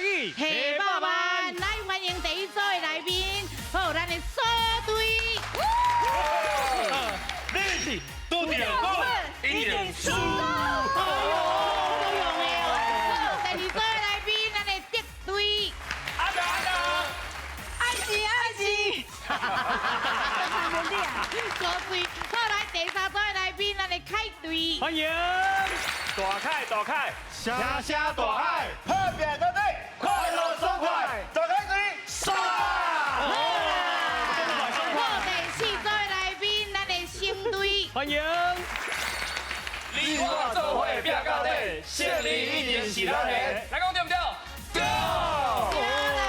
语黑爸爸，来欢迎第一组的来宾，好，咱的苏队。你都点过，一点输。都用的哦。第二组的来宾，咱的德队。阿达，爱情。苏队，好来第三组的来宾，咱的凯队。欢迎。大凯，虾虾大海，特别的队，快乐爽快，打开嘴，杀！好，第四组的来宾，咱的星队。欢迎。你我做伙拼到底，胜利一定是咱的。来讲对不对？对。对啦，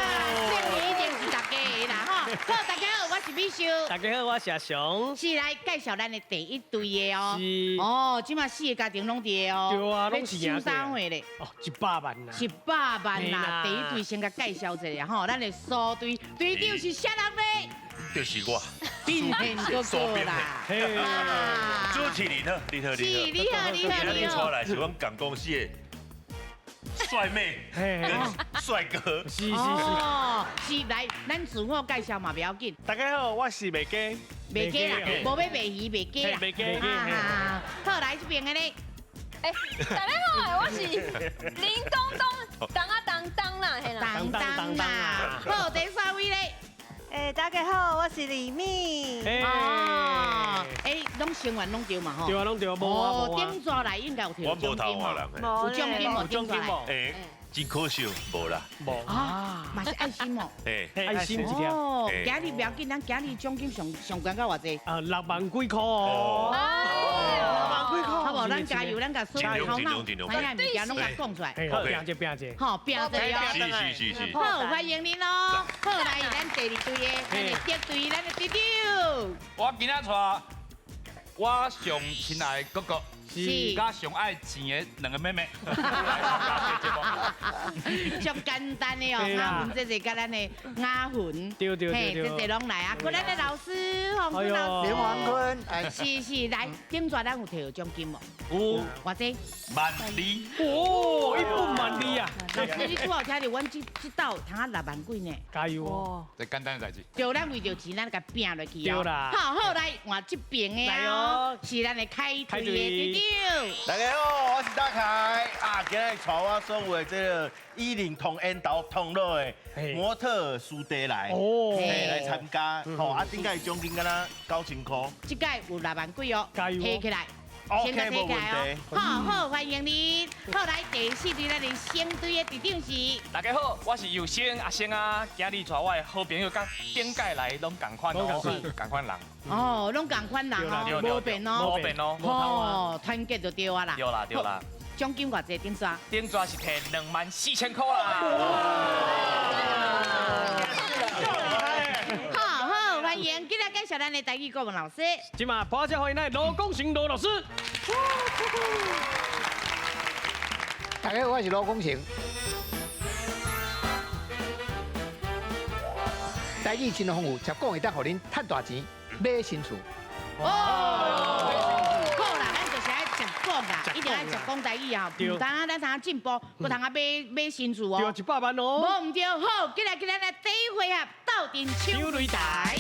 胜利一定是大家的啦哈。好，大家好，我是美秀。大家好，我是阿雄。是来介绍咱的第一队的哦。是哦，即马4个家庭拢伫的哦。对啊，拢是赢收3回咧。哦，100万呐。 100万啦！啦第一队先甲介绍一下吼，咱的苏队队长是啥人咧？就是我，变现哥哥啦！嘿啊朱启林呢？你好，是你好，你好，你今日出好。来是阮港公司的帅妹嘿跟帅哥。是是是。哦，是来，咱自我介绍嘛，不要紧。大家好，我是麦基。袂鸡啦，无要卖鱼，卖鸡啦。嘿卖鸡啊，好来这边的咧。大家好，我是林东东，当啦，嘿啦。当啦，好，第3位咧。大家好，我是李蜜。哦，拢成员拢对嘛吼？对啊，拢对，无哦，啊。顶抓来应该有我无摕奖金嘛头发人，有奖金无？顶抓来。真可惜，无啦。无啊，嘛是爱心哦。爱心一条。哦，今日不要紧，咱今日奖金上悬到偌济？ 6万几块哦。好不？咱加油，咱甲所有头脑，尽量哎呀，物件拢甲讲出来。好，拼者拼者。好，拼者哦。是。好，欢迎您咯。好，来咱第2队的，咱的德队，咱的队长。我今仔带我上亲爱的哥哥，是加上爱钱的2个妹妹。上简单的哦，雅云这甲咱的雅云，对，这拢来啊！咱的老师，洪坤老师，连王坤，是，来顶抓咱有摕奖金无？有偌济？ 12000。哦，1本万利啊！老师，你拄好听着，阮这道通啊6万几呢。加油哦！这简单的代志。就咱为着钱，咱甲拼落去哦。对啦好，来换这边的来哦哦，是咱的开队的队长。大家好，我是大凯啊！今日带我所有的这个10同烟道同乐的模特苏迪来，哦来参加，啊，顶届奖金敢若9000块，这届有6万几哦，加油哦提起来。 OK，先提起来哦。没问好，欢迎你。好，来第4队咱的星队的队长是。大家好，我是佑星阿星啊，今日带我的好朋友甲顶届来拢共款哦，共款人。哦，拢共款人哦，无变哦。无变哦。哦，团结就对啊啦。对啦。奖金偌济顶抓？顶抓是摕24000块啦。好，欢迎，今日介绍咱的台语国文老师。今嘛，大家欢迎来罗公行罗老师。大家好，我是罗公成。台语真丰富，接讲会当互恁赚大钱，买新厝。哦，好啦，咱就是爱食讲啦，一定爱食讲台语啊，唔单咱通啊进步，不通啊买新厝对，哦。 100万哦。无唔对，好，今日咱第一回合斗阵抢擂台。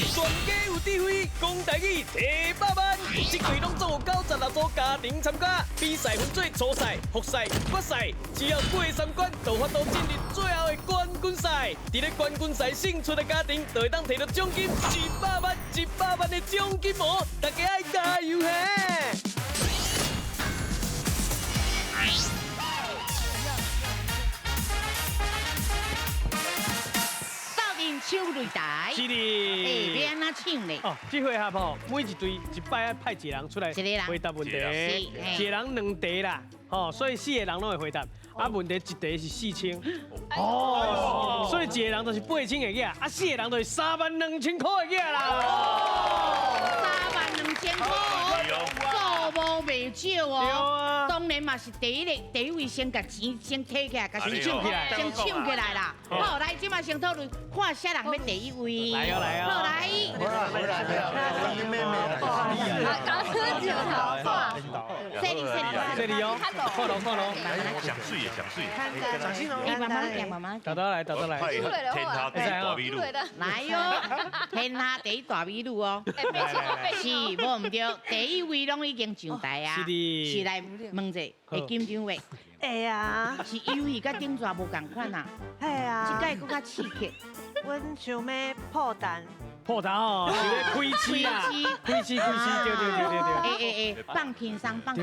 全家有智慧，讲台语提100万。这队拢总有96组家庭参加，比赛分做初赛、复赛、决赛，只要过3关，就法度进入最后的冠军赛。伫咧冠军赛胜出的家庭，就会当摕到奖金100万，100万的奖金哦！大家爱加油嘿！ 抢擂台，是的。要安怎抢呢？哦，这回合吼，每一队一摆要派一个人出来一个人回答问题，是一个人2题啦，哦，所以4个人拢会回答。啊，问题一题是4000，哦，所以一个人就是8000的价，啊，4个人就是32000块的价啦。32000块，做无袂袂少对哦。啊，当然嘛是第一位先把钱先摕起来，把先抢起来先抢起来啦。好，来，即马先讨论看啥人要第一位。来哦来哦好来，刚喝酒头发，这里，哦，看咯，想睡也想睡。你慢慢讲，慢慢讲。倒来，出来的话，迷路。来哟，天下第一大美女哦。是，无唔对，第一位拢已经上台啊。是的是来问者，会紧张未？会啊，是游戏甲顶座无共款啊，会啊，即届更较刺激。阮想要破蛋，破头哦，是咧开市啊，开市，对，放轻松，上就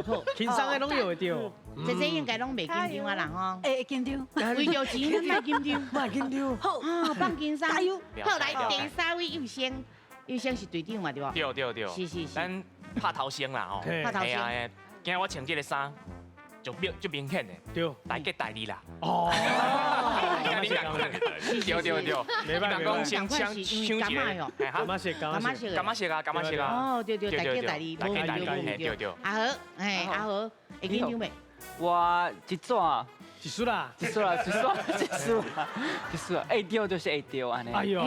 好。轻松的拢有会着，这应该拢袂紧张啊啦吼。会紧张，为着钱，你莫紧张，莫紧张，好，啊，放轻松，加油！好来第三位佑先是队长嘛对无？对，是，咱拍头先啦吼。嘿拍头先。今日我穿这个衫，就明显的，对，来个代理啦。哦，跟你讲，对，没办法，讲先抢一个，干嘛写？干嘛写啊？哦，对，大家代理，对。阿和，阿和，会紧张未？我一抓，一输啦，会丢就是会丢安尼。哎呦，无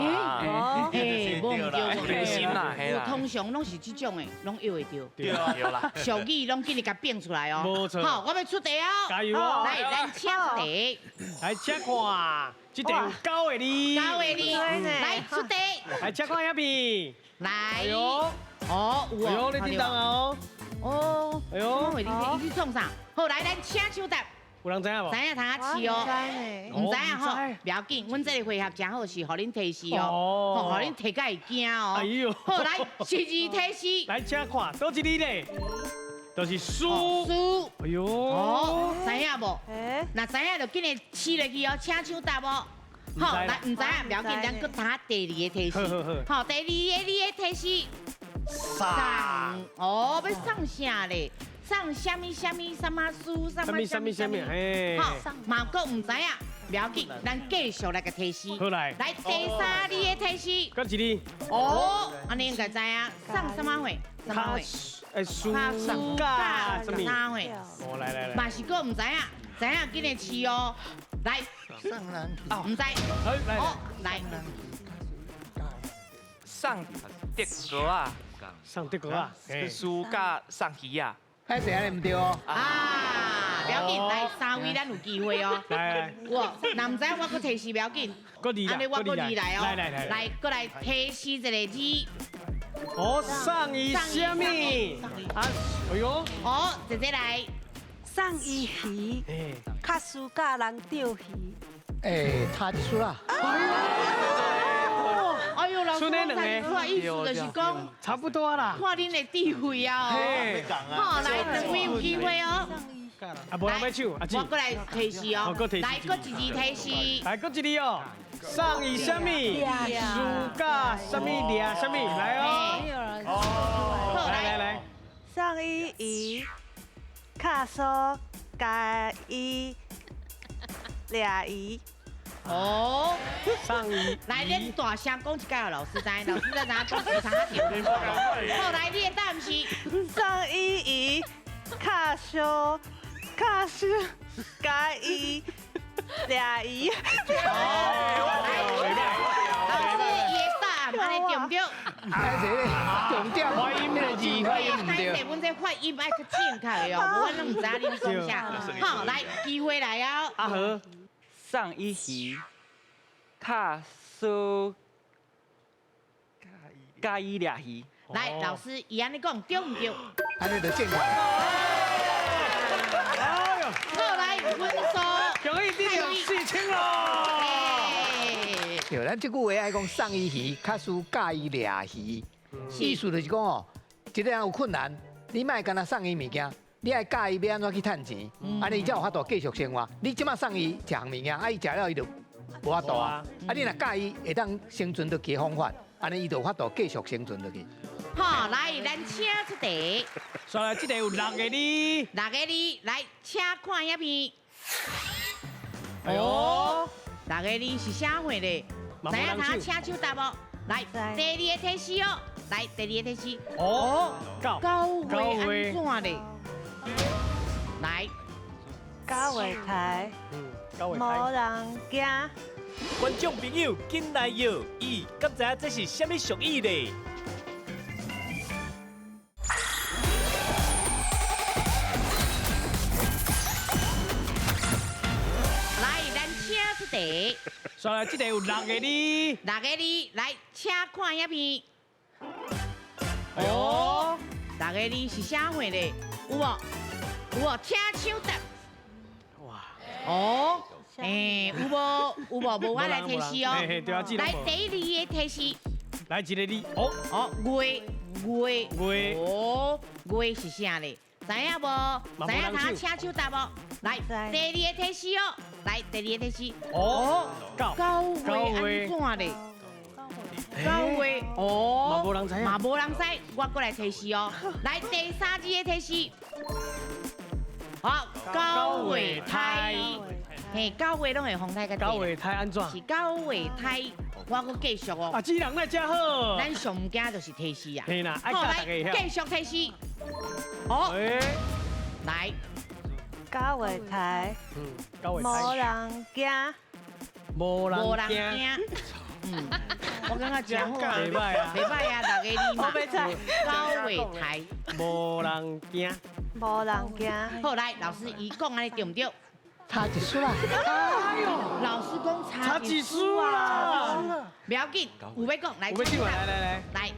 唔对，心啦，有通常拢是这种的，拢又会丢。对啦，俗语拢给你甲变出来哦。没错。好，我要出题哦。加油哦！来，咱请题。来请看，这题有9个字。来出题。来请看遐边。来。哎呦，哦，有哦。你叮当哦。哦。哎呦，你去创啥？好，来，咱请手答。有人知影无？知影通啊试哦。唔知影吼，不要紧，阮这个回合真好是，互恁提示哦，互恁提甲会惊哦。哎呦。好，来，是字提示。来请看，倒一字咧？就是书。书。哎呦。哦，知影无？那知影就紧来试落去哦，请手答无？好，来，唔知影不要紧，咱搁打第二个提示。好，第二个提示。上哦，要上啥咧？上什么书？什么？好，嘛搁唔知影，不要紧，咱继续来个提示。好来。来第三个提示。搁一字。哦，安尼应该知影，上什么会？什么会？书架什么？啥会？哦，来。嘛是搁唔知影，知影紧来试哦。来。上篮。唔知。来。来。上德国啊。上德国啊。书架上鱼啊。歹势安尼唔对哦。啊，不要紧，来3位咱有机会哦。来，我那唔知我搁提示不要紧，安尼我搁二来哦。来，搁来提示一个字。哦，上衣虾米？啊，哎呦。哦，直接来。送伊鱼，较输甲人钓鱼。差一输啦。哎呦，老师，我意思就是讲，差不多啦。看恁的智慧啊！好，来2位有机会哦。啊，无人要抢，我过来提示哦。来，搁一字提示。来，搁一字哦。上衣什么？暑假什么掠什么？来哦。来。送伊鱼，较输甲伊掠鱼。哦，上衣。来，恁大声讲一届，老师知，老师在哪讲时常听。好，来，你的答案是送伊鱼，较输甲伊掠鱼。老师，伊的答案安尼对唔对？歹势咧，重点发音的字发音唔对。阮这发音爱较正确的哦，无阮拢唔知你讲啥。好，来，机会来啊！阿和。上一鱼，较输甲伊掠鱼。来，老师，伊安尼讲对唔对？安尼就正确。哎呦，好来，分数。容易第4清咯。对，咱这句话爱讲送伊鱼，较输甲伊掠鱼。意思就是讲哦，一个人有困难，你莫干那送伊物件。你爱教伊要安怎去趁钱，安尼伊才有法度继续生活。你即马送伊食项物件，伊食了伊就无法度啊。你若教伊会当生存到其方法，安尼伊就有法度继续生存落去。好，来，咱请出题。所以这题有6个字。6个字，来，请看遐片。哎呦，6个字是啥货咧？知影通请手答无？来，第2个提示哦。来，第二个提示。哦，到高位安怎咧？来，高月台，高位无人惊。观众朋友，紧来哟！咦，敢知影这是什么俗语咧？来，咱请出题。刷来，这题有6个字。 6个字，来，请看影片。哦6个字是啥货咧？有无？有无？请抢答。哇！哦，有无？有无？无我来提示哦。嘿嘿，对啊，记得来，无？第2个提示。来一个字。哦，哦，月。月哦，月是啥咧？知影无？知影他请手答无？来，第2个提示哦。来，第2个提示。哦，高月安怎咧？高月哦，嘛无人知影嘛无人知，我过来提示哦。来，第3个提示。好，高月台，嘿，高月拢会风台个。高位太安怎？是高月台，我搁继续哦。啊，这人那真好。咱上唔惊就是提示啊。嘿啦，爱好，教大来家继续提示。哦，诶，来，高月台，高位无太，人惊。无无人人惊。惊。我感觉真好啊，袂歹啊袂歹啊，6个字嘛。我要猜高月台，无人惊。无人惊。好来，老师伊讲安尼对唔对？差一输啦。老师讲差几输啊？不要紧，有要讲来。有要进来，来。来，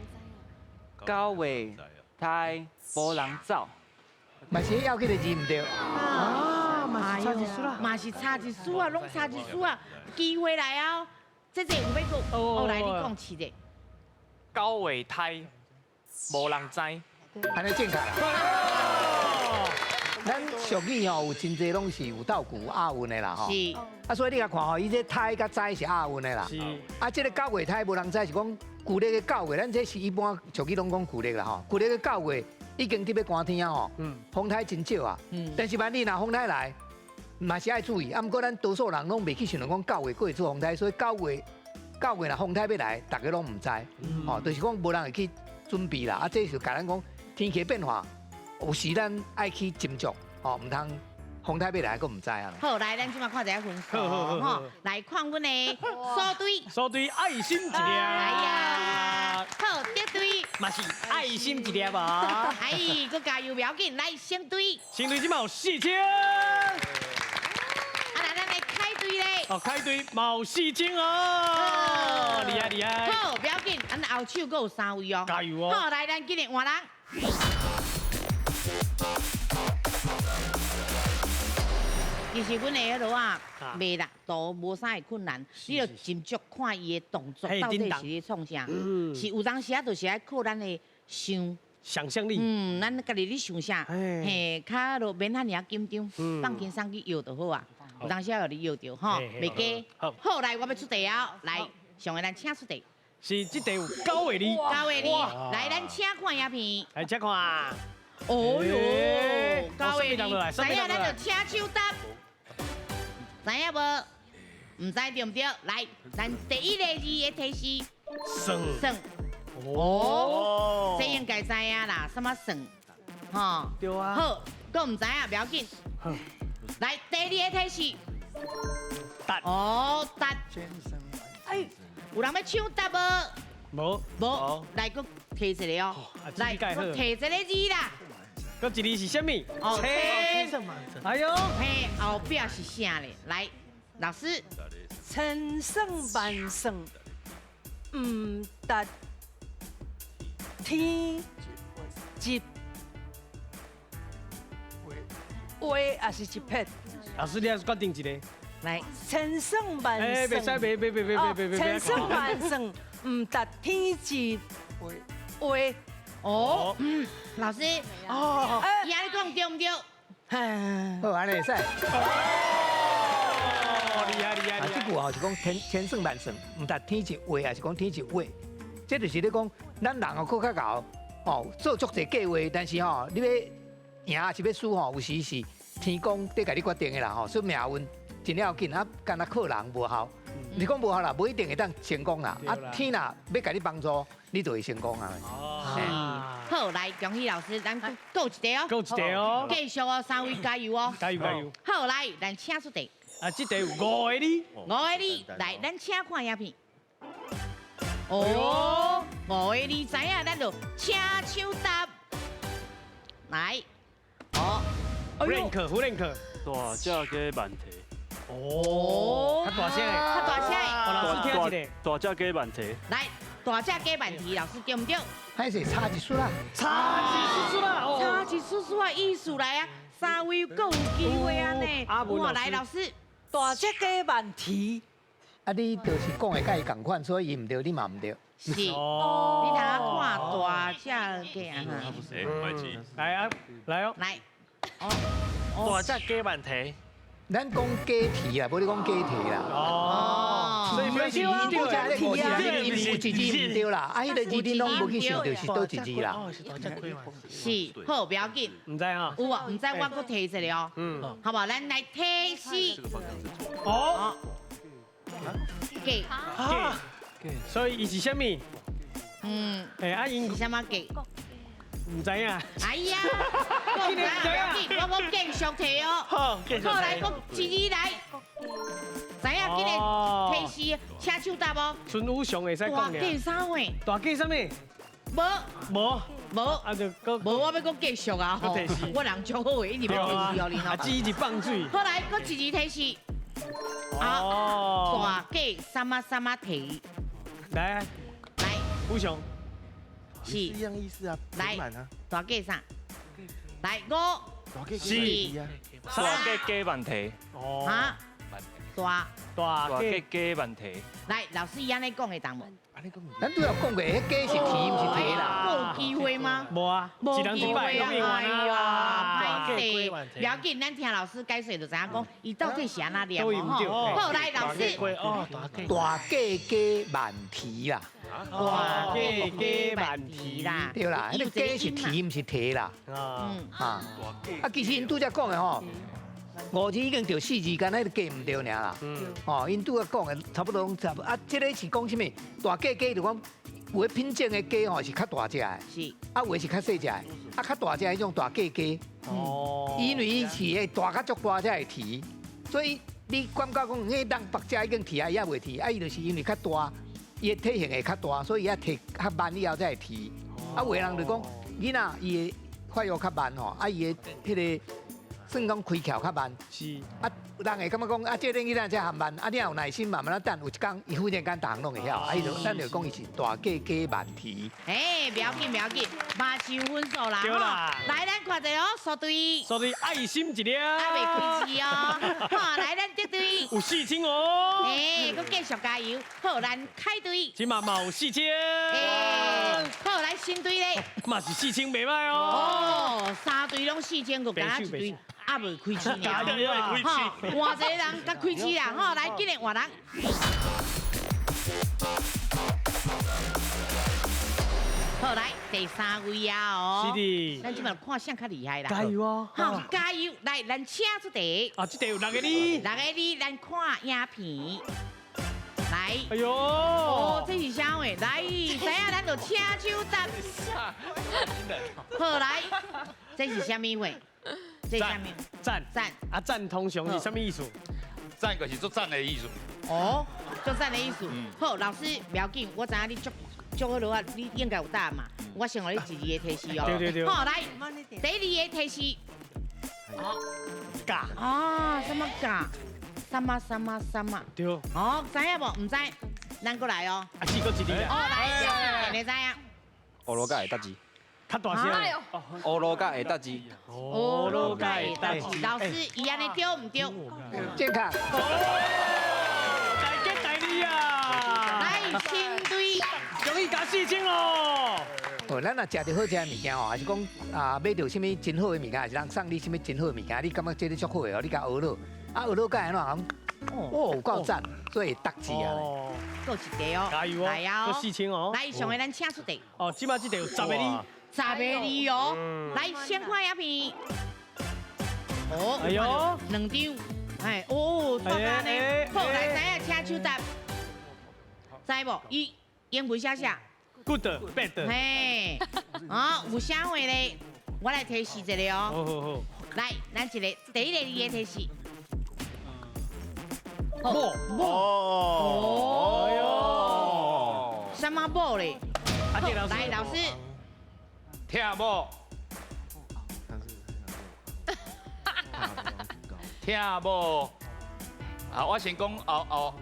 高位台无人走，嘛是要紧的字唔对。啊，嘛是差几输啦？嘛是差一输啊，拢差一输啊，机会来啊！这有要讲，哦，来你讲七个。高尾胎，无人知。安尼正确啦。咱俗语吼有真济拢是有斗句押韵的啦吼。是。啊，所以你甲看吼，伊这胎甲仔是押韵的啦。是。啊，这个9月胎无人知是讲旧历的9月，咱这是一般俗语拢讲旧历啦吼。旧历的9月已经伫要寒天啊吼，风台真少啊。但是万一若风台来，嘛是爱注意。啊，毋过咱多数人拢袂去想讲9月过会出风台，所以9月若风台要来，大家拢唔知。吼，就是讲无人会去准备啦。啊，这就甲咱讲天气变化，有时咱爱去斟酌，哦，唔通风台要来，佫唔知啊。好，来，咱即马看一下分数，好，来看阮的数队。数队爱心一粒。哎呀，好，得队。嘛是爱心一粒吧？哎，佮加油，不要紧，来升队。新队即嘛有4000。啊，来，咱来开队咧。哦，开队嘛有4000哦，厉害厉害。好，不要紧，咱后手佫有3位哦。加油哦！好，来，咱今日换人。其实阮的迄落啊，卖力度无啥会困难，你要斟酌看伊的动作到底是咧创啥。是有当时啊，就是爱靠咱的想象力。咱家己咧想啥，嘿，较落免遐尔紧张，放轻松去摇就好啊。有当时要你摇着吼，袂假。好，来，我要出题啊，来，上个咱请出题。是这题有9月哩。9月哩，来，咱请看影片。来，请看。哦哟，高位哩，知影咱就请手答，知影无？唔知对唔对？来，咱第1个字的提示，算。哦，这应该知影啦，什么算？吼，对啊。好，佫唔知影，不要紧。来，第2个提示，答。哦，答。哎，有人要抢答无？无。来，佫提一个哦。来，佫提一个字啦。佫一字是什么？哦，哎呦，嘿，后壁是啥咧？来，老师，千算万算，唔达天一话也是一撇。老师，你还是决定一个。来，千算万算。哎，袂使，别。千算万算，唔达天一话。哦，老师，哦，伊安尼讲对唔对？好，安尼会使。哦，厉害。啊，这句吼是讲千算万算，唔达天一话，也是讲天一话。这就是咧讲，咱人哦佫较敖，哦做足侪计划，但是吼你要赢还是要输吼，有时是天公在甲你决定的啦吼，所以命运真了紧啊，干那靠人无效。你讲无好啦，不一定会当成功啦。啊，天啦，要给你帮助，你就会成功啊。是，好，来恭喜老师，咱够一题哦，够一题哦，继续哦，三位加油哦，加油加油！好，来，咱请出题，啊，这题有5个你， 5个你，来，咱请看影片。哦，5个你知影，咱就请手答。来，哦， rank，大只鸡慢蹄，哦，较大声的，较大声的，老师听一个，大只鸡慢蹄，来，大只鸡慢蹄，老师对唔对？还是差一输啦。差几啦，差一叔叔的意思来啊，三位够有机会啊呢。哇，来老师，大只鸡慢蹄，啊，你就是讲的甲伊共款，所以伊唔对，你嘛唔对。是，你哦，睇下看大只鸡啊哈。来啊，来哦，来，大只鸡慢蹄，咱讲鸡蹄啊，无你讲鸡蹄啦。哦，所以没是有啊，伊对啊，你五字啊，你有一字唔对啦，啊，迄个字你拢无去想，就是倒一字啦。是，好，不要紧，唔知哈，有啊，唔知我搁提一个哦，好不好？咱来提示，哦，鸡，所以伊是什么？哎，啊，因是什么鸡？唔知影。哎呀，我唔知啊，不要紧，我讲继续提哦。好，继续好，来，讲一字来。知影今个提示，请手答无？春武上会使大讲鸡嘅。啥话？大鸡什么？无无，无。啊就个无，我要讲继续啊！吼提示，我人足好的，一直要提示哦，你啊，喏。只一放水。好来，搁一字提示，哦，大鸡什么什么蹄，来啊，来武上，是一样意思啊，来满啊，大鸡啥？来五大鸡是大只鸡慢蹄，哦，啊，大大大鸡只鸡慢蹄，来，老师伊安尼讲会当无？咱都要讲过，迄鸡是蹄，唔是蹄啦。有机会吗？无啊，一人一摆，拢用完哎呀，啊。歹势，不要紧，咱听老师解说就知影讲，伊到底是安那念都用对吼。好，来老师，哦，大鸡鸡慢蹄啦，大鸡鸡慢蹄啦，对啦，迄个鸡是蹄，唔是蹄啦。啊，啊，啊，其实因拄则讲的吼，5字已经对4字，干那个鸡唔对尔啦。哦，因拄则讲的差不多拢差不多。啊，这个是讲什么？大鸡鸡就讲有的品种的鸡吼是较大只的，是啊有的是较细只的，啊较大只的迄种大鸡鸡。哦，因为伊是会大较足大才会蹄，所以你感觉讲迄人白只已经蹄啊，也袂蹄，啊伊就是因为较大，伊的体型会较大，所以也蹄较慢以后才会蹄。啊有的人就讲囡仔伊的发育较慢吼，啊伊的迄个算讲开窍较慢，是，啊人会感觉讲啊这个囡仔才含慢，啊你若有耐心慢慢啊等，有一天伊忽然间逐项拢会晓，啊伊就咱就讲伊是大鸡鸡慢蹄。哎，不要紧，不要紧，马上分数啦，对啦来，咱看者哦，数对，所以爱心一粒，还袂开始哦，好，来，咱得对，有4000哦，哎，搁继续加油，好，咱开对，起码嘛有4000，哎，好，来新队咧，嘛是4000袂歹哦。哦，三队拢4000个，加一队，还袂开始呢，加油啊哈，换一个人甲开始啦，吼，来，今日换人。好，来第三位啊哦，是的，咱即摆看谁较厉害啦，加油哦！好，加油！来，咱请出题，啊，这题有6个你， 6个你，咱看影片。来，哎呦，哦，这是啥话？来，知影咱就请手答。好，来，这是啥物话？这是啥物？赞赞啊，赞通常是什么意思？赞就是做赞的意思。哦，就赞的意思。好，老师不要紧，我知影你足好落啊，你应该有答案嘛。我先互你一字的提示哦。对对对。好，来，第2个提示。嘎。啊，什么嘎？什么什么什么？对。哦，知影无？唔知，咱过来哦。啊，四个一字啦。哦，来，你知影？乌罗甲会搭字，较大声。哎呦，乌罗甲会搭字，乌罗甲会搭字。老师，伊安尼对唔对？健康。大吉大利啊！来，新队，容易加4000哦。哦，咱若食着好食的物件哦，还是讲啊买着什物真好的物件，还是人送你什物真好的物件，你感觉这个足好的哦，你甲学了，啊学了甲安怎样？哦，有够赞，所以搭字啊。哦，够一题哦。加油哦！来啊！够4000哦。来，上个咱请出题。哦，起码这题有10个你。 10个你哦。来，先看影片。哦，哎呦， 2张，哎，哦，大家呢？好，来，知影请手答。知无？伊英文写啥？ good bad。嘿，哦，有啥话咧？我来提示一个哦。好好好。来，咱一个第一个你的提示。某哦。哎呦，什么某咧？阿杰老师。来，老师。听无？听无？啊，我先讲后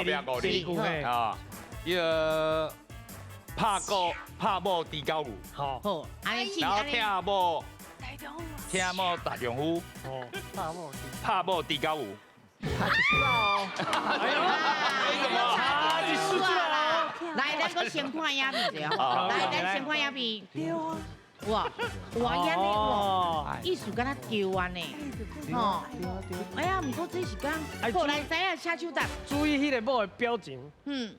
边五字啊，伊个拍某猪狗牛，好。好，安尼然后听某大丈夫，哦。拍某猪狗牛。哎呦，差一输啦！来，咱个先看影片者哦。来，咱先看影片。哇，哇，安尼哇，意思敢若丢安尼，吼。哎呀，唔过这是讲，好来，知影下手答。注意迄个某的表情。嗯。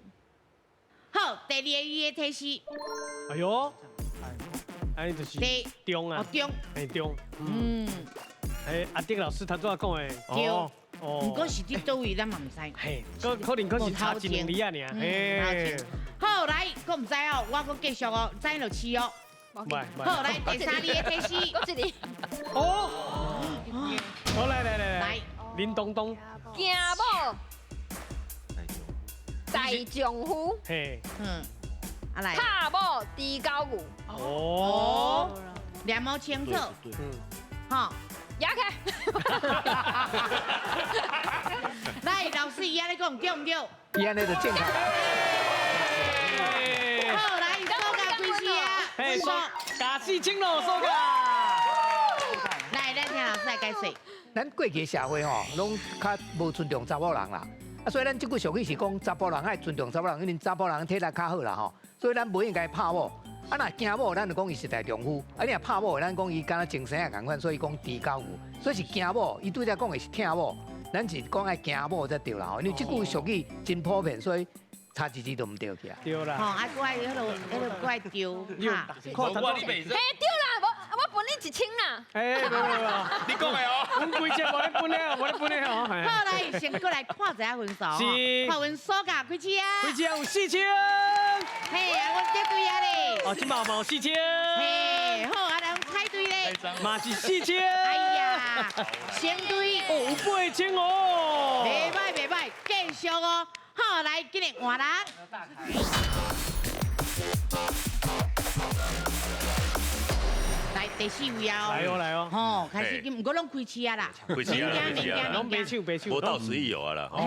好，第二个伊的提示。哎呦，安尼就是中啊。哦中。哎中。嗯。哎，阿迪老师头拄仔讲的。对。哦。不过是伫倒位，咱嘛唔知。嘿，可能是差一两厘啊，尔。嘿。好来，我唔知哦，我搁继续哦，知就试哦。好来，第三个的提示。搁一个。哦。好来。来。林东东。惊某。大丈夫。嘿。嗯。啊来。拍某猪狗牛。哦。两毛清楚。嗯。好。压开。来，老师伊安尼讲对唔对？伊安尼就正确。好，来，苏家开始啊。嘿，假死青咯，苏家。来，咱听老师来解释。咱过去社会吼，拢较无尊重查某人啦。啊，所以咱即句俗语是讲查甫人爱尊重查某人，因为查甫人体力较好啦吼，所以咱不应该拍某。啊，若惊某，咱就讲伊是大丈夫；啊，你若拍某，咱讲伊敢若精神也共款，所以讲猪狗牛。所以是惊某，伊对咱讲的是听某，咱是讲爱惊某才对啦吼。因为即句俗语真普遍，所以差一字都唔对去啊。对啦。吼，啊，过来迄落过来丢，哈。我你背嘿，对啦，我分你1,000啦。哎，没，你讲的哦。阮规节无咧分的，无咧分的哦。好来，先过来看一下分数。是。看阮苏家开始啊。开始啊有4000。嘿，啊，我这对啊咧。哦，今嘛有4000。嘿，好，啊，咱猜对咧。嘛是4000。哎呀，先对。哦，有8000哦。袂歹，继续哦。好，来，今日换人。来第4位啊！来哦。吼，开始，不过拢开市啊啦。开始啊，拢白抢。无到10亿有啊啦。嘿，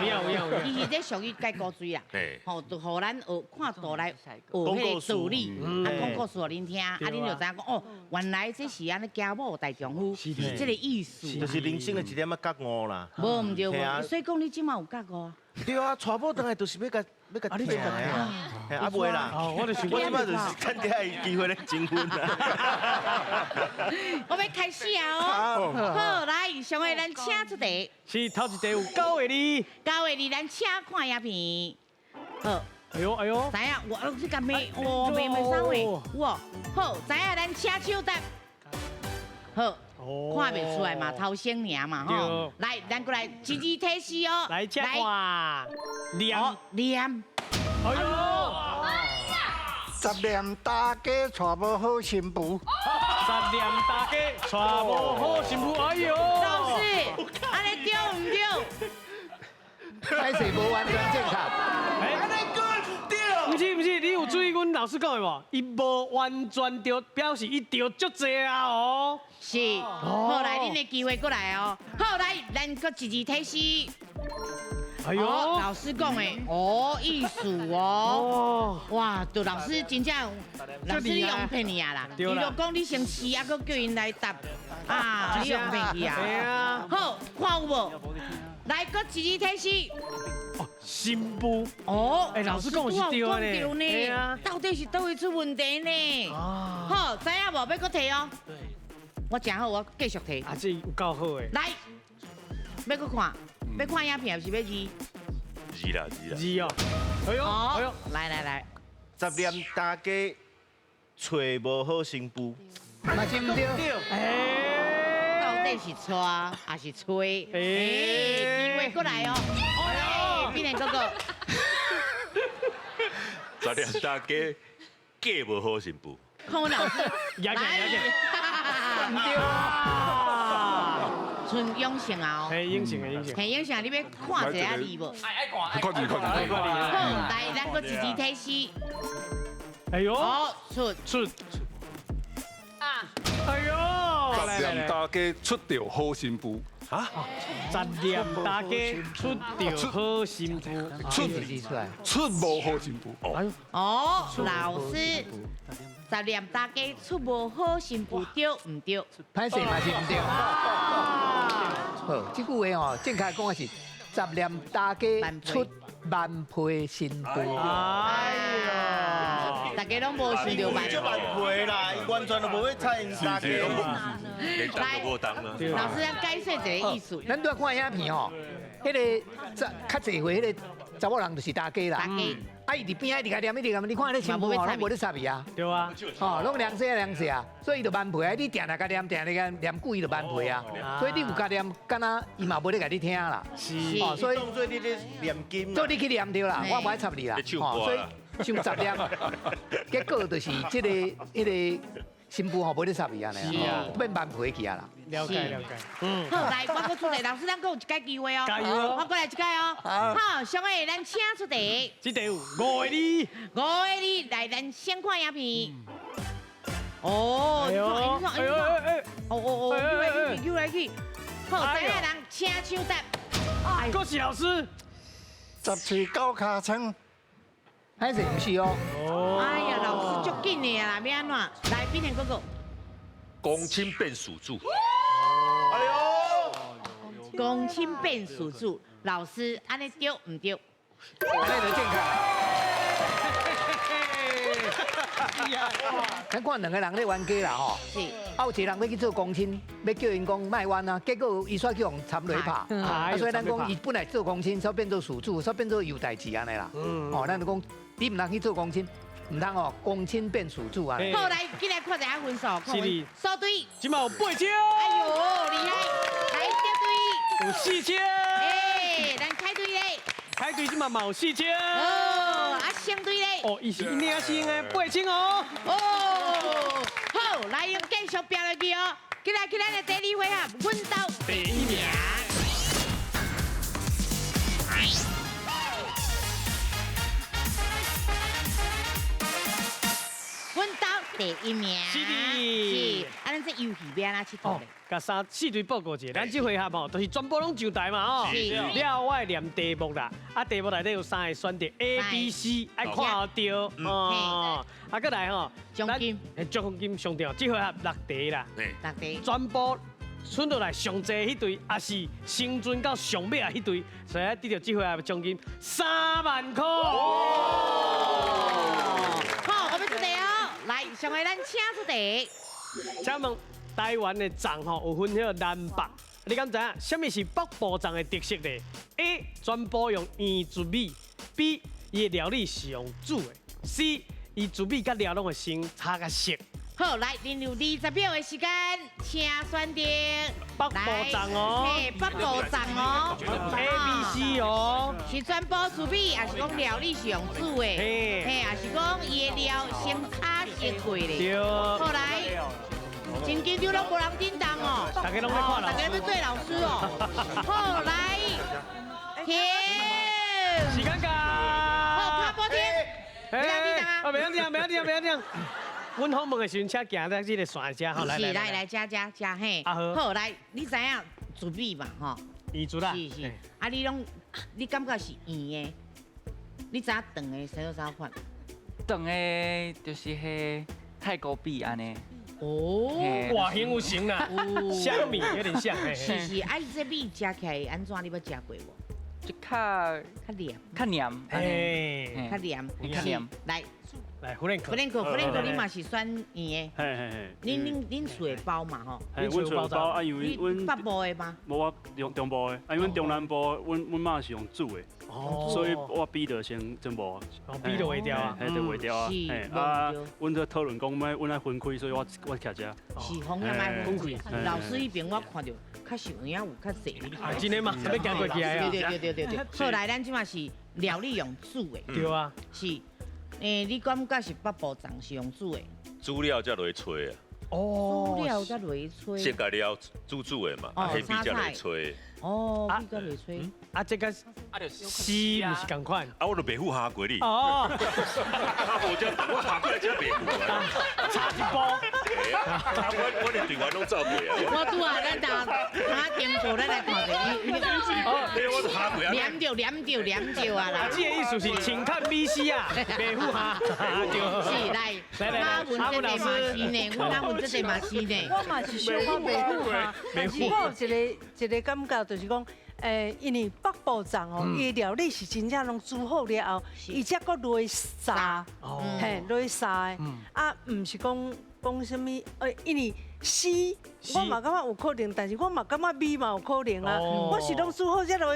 有影。伊是这属于解古水啦。嘿。吼，就互咱学看图来学迄个道理，啊，讲故事互恁听，啊，恁就知影讲哦，原来这是安尼家某大丈夫，是这个意思。就是人生的一点仔觉悟啦。无唔对，所以讲你即马有觉悟啊。对啊，娶某倒来就是要甲听的啊，啊袂啦，我就想我即摆就是趁这个机会咧征婚啦。我要开始啊哦，好来，上个咱请出题，是头一题有9个字，9个字咱请看影片，好，哎呦，知影我这个妹，哦妹妹啥话，哇，好，知影咱请手答，好。看袂出来嘛，头先尔嘛吼。来，咱过来一字提示哦。来，请看。念。哎呦！10年大家娶无好新妇。10年大家娶无好新妇，哎呦！老师，安尼对唔对？还是无完全正确。不是，你有注意阮老师讲的无？伊无完全对，表示伊对足济啊哦。是，好来，恁的机会过来哦。好来，咱搁一字提示。哎呦，老师讲的哦，艺术哦。哇，杜老师真正，老师你用骗你啊啦！你若讲你先试啊，搁叫因来答啊，你用骗去啊。对啊。好，看有无？来，搁一字提示。哦，新妇。哦，老师讲的是对的呢。到底是倒位出问题呢？好，知影无？要搁提哦。我真好，我继续提。啊，这有够好诶。来，要搁看，要看影片，是要字？字哦。哎呦，来。 10年大家找无好新妇，嘛是唔对。到底是娶还是吹？机会过来哦。哎，变成哥哥。十两大家嫁无好新妇。康文老师，牙起牙起，唔对，纯永成啊！嘿，英雄的英雄。嘿，永成，你要看一下字无？爱看，看字。好，来，咱个一字提示。哎呦，好，出。啊，哎呦，十念大家出着好新妇。十念大家出着好新妇，出无好新妇。哦，老师，十念大家出无好新妇，对唔对？歹势嘛是唔对。好，这句话哦，正确讲的是十念大家出万配新妇。哎呦，大家拢无想到万就万倍啦，伊完全都无会猜因大家。连当都无当啊！老师，咱解说一个意思。咱拄看影片吼，迄个较侪回迄个查某人就是大家啦。啊，伊伫边仔一直念一直念，你看迄个新妇吼，拢无咧插伊啊。对啊，吼，拢凉死啊，所以伊就万倍啊！你定甲念，定念久伊就万倍啊。所以你有甲念，敢若伊嘛无咧甲你听啦。是，哦，所以当做你咧念经，做你去念对啦，我无爱插你啦。所以像十念，结果就是这个迄个新妇吼无咧插伊安尼啦，变万倍去啊啦。了解。好，来，我搁出题，老师，咱搁有一解机会哦。加油哦我过来一解哦。好，上个咱请出题。这题有5个字。 5个字，来，咱先看影片。哦，你看，又来去。好，第一人请手答。恭喜老师。 十次高卡称，还是唔是哦？哎呀，老师足紧的啦，要安怎？来，冰田哥哥。公亲变属主。哎呦，公亲变属主，老师安尼对唔对？那就健康。咱看两个人咧冤家啦吼，是。啊有一个人要去做公亲，要叫因讲卖冤啊，结果伊煞叫人参落拍，啊所以咱讲伊本来做公亲，煞变做属主，煞变做有代志安尼啦。哦，咱就讲你唔通去做公亲，唔通哦公亲变属主啊。好，来，进来看一下分数，是的，收对。今嘛有8枪。哎呦，厉害！来对。有4枪。哎，咱开对嘞。开对今嘛有4枪。哦，啊相对嘞。哦，伊是领先的8枪哦。哦，好，来用继续标落去哦。起来，咱的第2回合，阮斗第1名。阮斗第1名。是的。是，啊，咱这游戏要安怎佚佗咧？甲4队报告一下，咱这回合吼，就是全部拢上台嘛吼。是。了，我会念题目啦，啊，题目内底有3个选择 A、B、C， 爱看好对哦。啊，搁来吼，奖金，奖金上吊，这回合6题啦。 6题。全部选落来上济迄队，也是生存到上尾啊迄队，所以得到这回合的奖金3万块。好，我们出题哦，来，上回咱请出题。请问台湾的粽吼有分迄个南北，你敢知影什么是北部粽的特色呢 ？A. 全部用圆糯米 ；B. 伊的料理是用煮的；C. 伊糯米甲料拢会先炒甲熟。好，来，您有20秒的时间，请选择。北部粽哦，嘿，北部粽哦 ，A、B、C 哦，是全部糯米，还是讲料理是用煮的？嘿，嘿，还是讲伊的料先炒熟过的？对。好来，真紧张拢无人叮当哦，大家拢在看老师，大家要对老师哦。好来，停。时间到。好，卡波停。不要叮当啊！不要叮当。阮访问的时阵，请行在这个线遮，好来。是来加嘿。好来，你知影糯米嘛吼？圆珠啦。是。啊，你感觉是圆的？你知影长的生啥款？长的就是迄泰国币安尼。哦。外形有型啦，香米有点像。是，啊，伊这米食起来安怎？你捌食过无？就较黏，哎，较黏，来，弗兰克，你嘛是选圆的，恁厝的包嘛吼，阮厝包啊，因为阮北部的吗？无我中部的，啊，因为中南部，阮妈是用煮的，所以我比着先无，比着袂掉啊，就袂掉啊，啊，阮在讨论讲，阮爱分开，所以我徛遮。是风险爱分开，老师迄边我看到较是有影有较细。啊，真的嘛，要行过去啊。对。后来咱即嘛是料理用煮的。对啊。是。你感觉是北部粽是用煮的？资料才落吹啊，煮了才落吹。先家了煮的嘛，黑皮才落吹。哦，比较落吹。啊，这个西不是同款。啊，我都白虎下过你。哦。我下过来才白虎啊。差一步。我连队员拢走过啊。我拄啊，咱打电波，咱来看者，我下过啊。黏着啊啦。这个意思是请看 VC 啊，白虎下。是来，阿文这个嘛是呢，我阿文这个嘛是呢。我嘛是想看白虎下，但是我有一个感觉，就是讲。因为北部粽哦，伊料理是真正拢煮好了后，伊才搁落沙，嘿，落沙的，啊，唔是讲什么，因为丝我嘛感觉有可能，但是我嘛感觉味嘛有可能啊，我是拢煮好才落，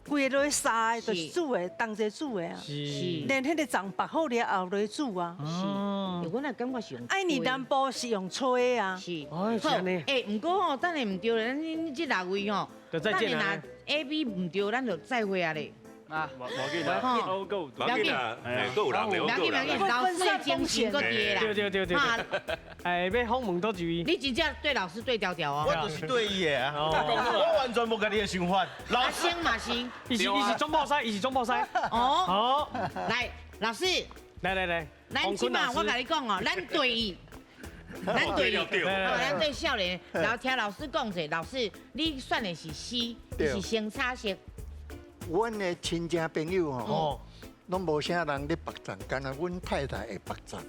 规个落沙的，就是煮的，当者煮的啊，连迄个粽白好了后落煮啊，是，我那感觉是用。哎，你南部是用吹啊，是，好，不过吼，等下唔对，咱这六位吼，就再见啦。A B 唔对，咱就再会啊咧。啊，冇紧啦，好够，冇紧啦，够人的，够人。老师的精神够低啦。对。哎，要访问多一位。你真正对老师对调调哦。我就是对伊的啊，我完全无家己的想法。老师嘛是，伊是中报赛，哦。来，老师。来。咱即马我甲你讲哦，咱对。咱对少年，然后听老师讲者，老师你选的是C，是先差色。阮的亲戚朋友吼，拢无啥人咧白粽，干那阮太太会白粽。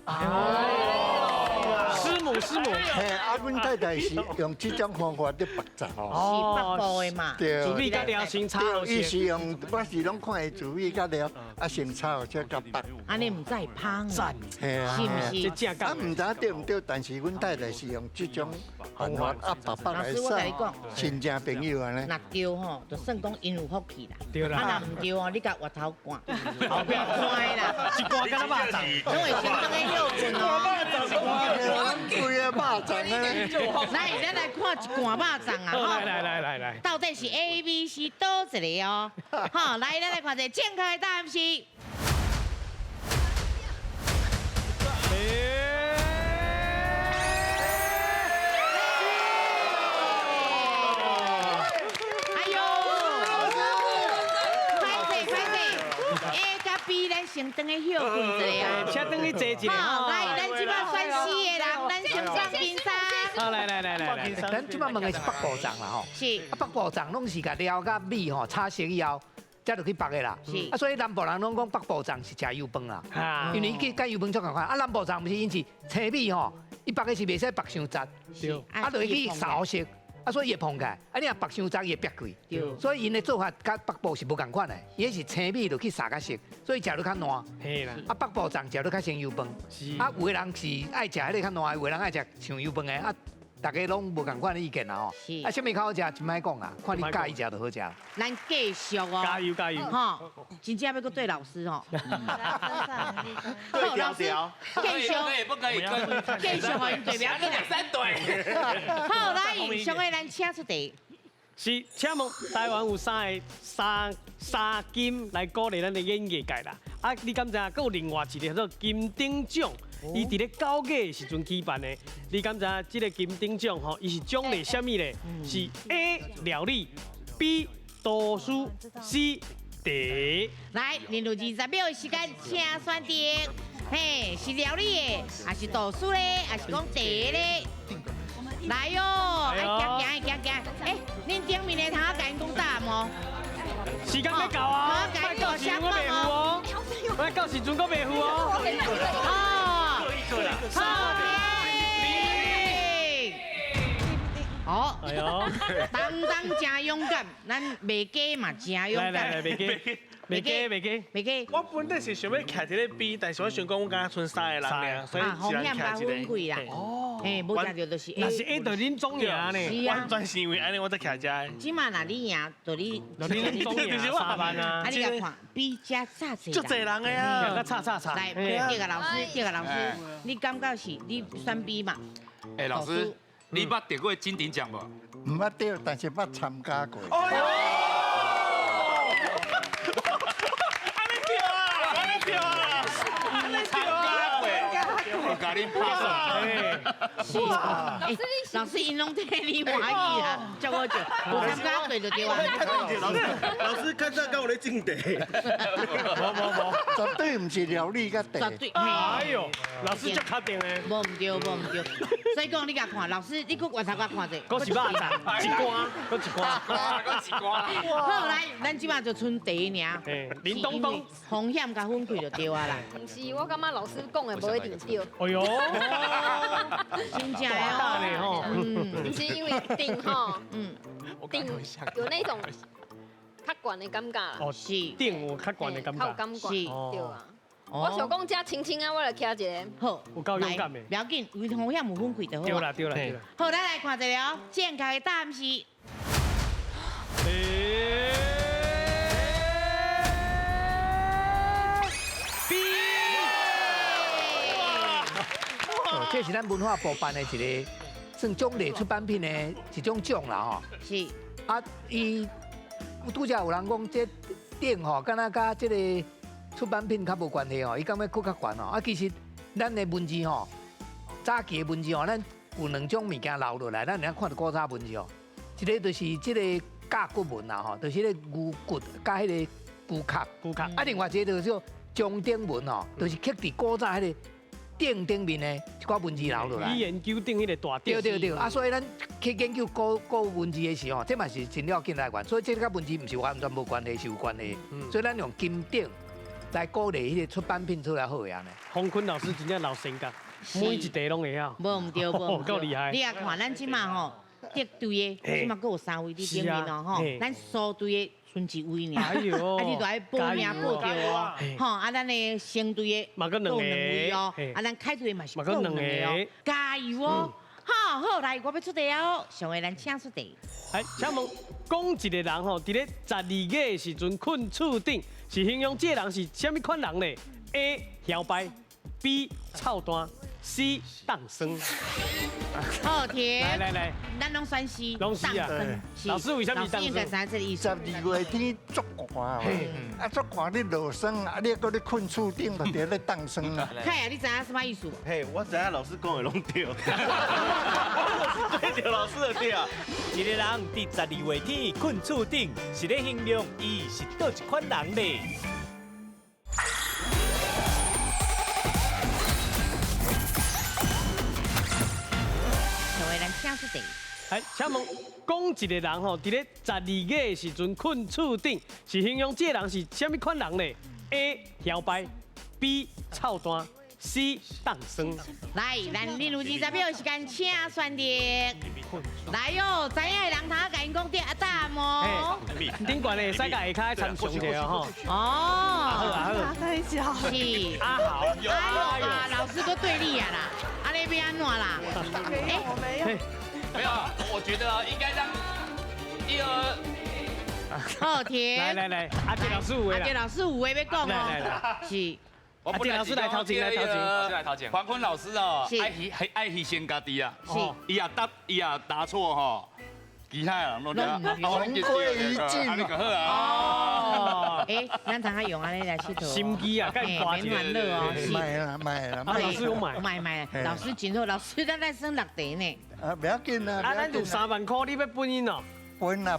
师母。嘿，阮太太是用这种方法咧白粽。是北部的嘛？煮米甲料先炒好伊是用，我是拢看伊煮米甲料，先炒才甲白。安尼唔再芳，是啊，是唔是？啊，唔知对唔对，但是阮太太是用这种方法白白来炒。亲戚朋友安尼。若对吼，就算讲因有福气啦。对啦。啊，若唔对哦，你甲额头刮，后壁乖啦。一刮敢若肉粽，拢会相当的孝顺哦。贵的肉粽呢？来，咱来看一罐肉粽啊！来，到底是 A、B、C 倒一个哦？好，来，咱来看一下正确的答案是。先等个休困一下啊！请等去坐一下。好，来，咱即摆选4个人，咱先上冰山。好，来，咱即摆问的是北部粽啦吼。是。啊，北部粽拢是甲料甲米吼炒熟以后，才落去白的啦。是。啊，所以南部人拢讲北部粽是食油饭啦。啊。因为伊甲油饭做共款，啊，南部粽毋是因是青米吼，伊白的是袂使白伤杂。对。啊，落去烧熟。啊，所以伊会碰起来，啊，你若白伤杂伊会白贵，所以因的做法甲北部是无共款的，伊是青米落去撒较熟，所以食落较烂。嘿啦，啊，北部粽食落较像油饭，啊，有的人是爱食迄个较烂，有的人爱食像油饭的，啊，大家拢无共款的意見啦吼。是。啊，什麼較好食，真歹講啊，看你介意食就好食。咱繼續哦。加油加油！吼，真正要個對老師吼。對調調。繼續。不可以，繼續可以對表進來。3隊。好，來，上個咱請出題。是，請問台灣有三金來鼓勵咱的演藝界啦。啊，你敢知啊？還有另外一個叫做金鼎獎。伊伫咧九月時陣舉辦的，你敢知影？這個金鼎獎吼，伊是獎勵什麼咧？是 A 料理 ，B 圖書 ，C 茶。來，連續20秒的時間，請選擇。嘿，是料理的，還是圖書咧，還是講茶咧？來喲，哎，行。哎，恁頂面的頭甲因講答案哦。時間要到啊！快到時陣我袂赴哦，快到時陣我袂赴哦。好聽，好，哎呦，當真勇敢，咱賣雞嘛真勇敢，來，賣雞。我本來是想要徛一個 B，但是我想講我敢剩3個人，所以只能徛一個。哦，哎，無食到就是 A。那是 A 就恁總贏呢？是啊，完全是因為安尼我才徛這。即馬若你贏，就你恁總贏3萬啊！啊，你來看 B 加差濟人，足濟人嘅啊！個差。來，第二個老師，你感覺是你選 B 嘛？哎，老師，你捌得過金鼎獎無？唔捌得，但是捌參加過。安尼跳啊！甲恁拍算。老师因拢替你满意啊，叫我就我参加对就对啊。老师看这跟我的境地，绝对唔是料理甲地。绝对。哎呦，老师就确定诶。无唔对，无唔对。所以讲你甲看，老师你搁回头甲看者。搁是肉粽，一瓜，搁一瓜，搁一瓜。好来，咱即马就剩第一名。林东东，风险甲分开就对啊啦。唔是，我感觉老师讲的无一定对。哎呦，真正哦。不是因为顶吼，顶有那种较悬的感觉啦。哦，是顶有较悬的感觉，较有感觉，对啊。哦我想讲遮轻轻啊，我来徛一个。好，有够勇敢的。不要紧，为风险有分开就好。对啦，对啦，对啦。好，咱来看一个哦，正确的答案是。这是咱文化部办的一个算奖励出版品的一种奖啦吼。是。啊，伊拄则有人讲这顶吼，敢若甲这个出版品较无关系吼，伊感觉佫较悬吼。啊，其实咱的文字吼，早期的文字吼，咱有两种物件留落来，咱人看到古早文字哦，一个就是这个甲骨文啦吼，就是迄个牛骨甲迄个骨壳。骨壳。啊，另外一个就是钟鼎文吼，就是刻伫古早迄个。顶顶面的一寡文字留落来，以研究顶迄个大顶。对，啊，所以咱去研究古文字的时候，这嘛是真了解来源，所以这甲文字唔是完全无关系，是有关系。所以咱用金顶来鼓励迄个出版品出来好样呢。洪坤老师真正老性格，每一题拢会晓。无唔对，无唔够厉害。你也看咱即马吼，得对的，即马佫有3位伫顶面哦吼，咱输对的。剩一位尔，啊，你就爱报名报着哦，吼，啊，咱的相对的嘛搁两位哦，啊，咱开队嘛是够两个哦，加油哦！好，来，我要出题哦，上个咱请出题。哎，请问，讲一个人吼，伫咧12月的时阵困厝顶，是形容这个人是啥物款人呢 ？A. 摇摆 ，B. 臭单 ，C. 荡生。好题，来，咱拢选 C，拢 C 啊。老师为什么荡生？应该知这个意思。 12月天足寒啊，足寒你落霜啊，你搁咧困厝顶，就伫咧荡霜啊。凯啊，你知影什么意思？嘿，我知影老师讲的拢对，对着老师的对啊。一个人伫12月天困厝顶，是咧形容伊是倒一款人咧？请出题。哎，请问，讲一个人吼，伫咧12月的时阵困厝顶，是形容这个人是啥物款人呢 ？A. 摇摆 ，B. 臭单 ，C. 荡生。来，咱进入20秒时间，请选择。来哟，知影的人头甲因讲对答案哦。顶悬的会使甲下骹参详者吼。哦。好。是。阿豪。哎呦啊，老师都对你啊啦，啊你要安怎啦？没有。 没有，我觉得应该让一儿。好题。来，阿杰老师有话啦。阿杰老师有话要讲哦。来。是。阿杰老师来头前，来头前。黄坤老师哦，爱牺牲家己啊。是。伊也答错吼。其他人都同归于尽哦，哎，咱常常用安尼来佚佗。心机啊，更夸张哦。买啦。老师有买，老师真好，老师咱来算6题呢。啊，不要紧啊。咱有3万块，你要分因哦。分啦。